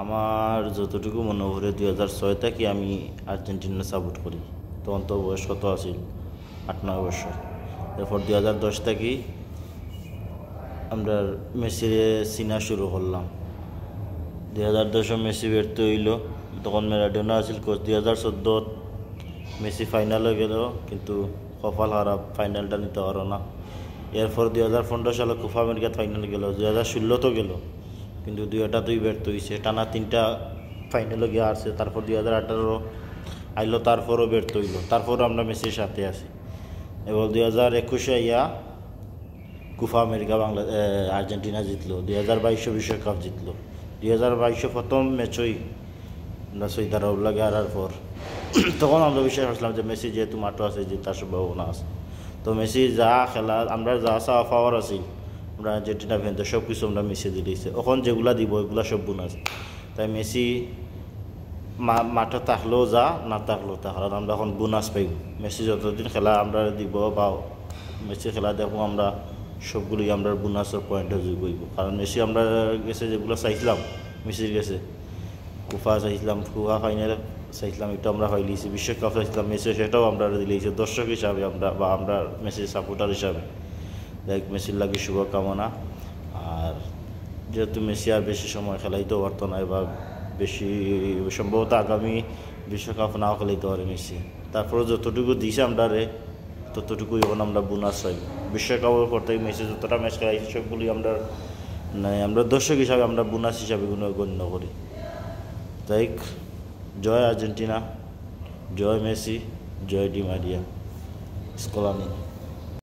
আমার যতটুকু মনে পড়ে 2006 থেকে আমি আর্জেন্টিনা সাপোর্ট করি। তখন তো বয়স কত আছিল, 8-9 বছর। এরপর 2010 থেকে আমরা মেসিরে চিনা শুরু করলাম। 2010 মেসি ব্যর্থ হইল, তখন ম্যারাডোনা আছিল কোচ। 2014 মেসি ফাইনালে গেল, কিন্তু কপাল খারাপ, ফাইনালটা নিতে পারো না। এরপর 2015 সালে কোপা আমেরিকাত ফাইনালে গেল, 2016 তো গেল, কিন্তু দুইটাতেই ব্যর্থ হয়েছে। টানা 3টা ফাইনালে গিয়ে আসছে। তারপর 2018 আইলো, তারপরও ব্যর্থ হইল। তারপরও আমরা মেসির সাথে আছি। এবার 2021 আইয়া কোপা আমেরিকা আর্জেন্টিনা জিতলো। 2022 বিশ্বকাপ জিতলো। 2022 প্রথম ম্যাচই আমরা সৌদি আরব লাগে হারার পর তখন আমরা বিশ্বাস করছিলাম যে মেসি যেহেতু মাঠে আছে, জেতার সম্ভাবনা আছে। তো মেসি যা খেলা, আমরা যা চাওয়া পাওয়ার আছি, আমরা আর্জেন্টিনা ফ্যান, সব কিছু আমরা মেসি দিয়েছে। এখন যেগুলা দিব এগুলা সব বোনাস। তাই মেসি মাঠে থাকলেও যা, না থাকলেও তা, কারণ আমরা এখন বোনাস পাইব। মেসি যতদিন খেলা আমরা দিব বা মেসি খেলা দেখবো, আমরা সবগুলোই আমরা বোনাসের পয়েন্টে যোগ হইব। কারণ মেসি আমরা গেছে যেগুলো চাইছিলাম, মেসির গেছে কোপা চাইছিলাম, কোপা ফাইনাল চাইছিলাম, এটা আমরা হইলিছি। বিশ্বকাপ চাইছিলাম মেসি, সেটাও আমরা দিলেছি দর্শক হিসাবে আমরা, বা আমরা মেসির সাপোর্টার হিসাবে। লাইক মেসির লাগে শুভকামনা। আর যেহেতু মেসি আর বেশি সময় খেলাইতেও পারতো না, বা বেশি সম্ভবত আগামী বিশ্বকাপ নাও খেলাইতে পারে মেসি। তারপরে যতটুকু দিয়েছে আমরা ততটুকুই এখন আমরা বোনাস চাই। বিশ্বকাপের পর থেকে মেসি যতটা ম্যাচ খেলাইছে সবগুলি আমরা দর্শক হিসাবে আমরা বোনাস হিসাবে গণ্য করি। তাই জয় আর্জেন্টিনা, জয় মেসি, জয় ডি মারিয়া, স্কলানি।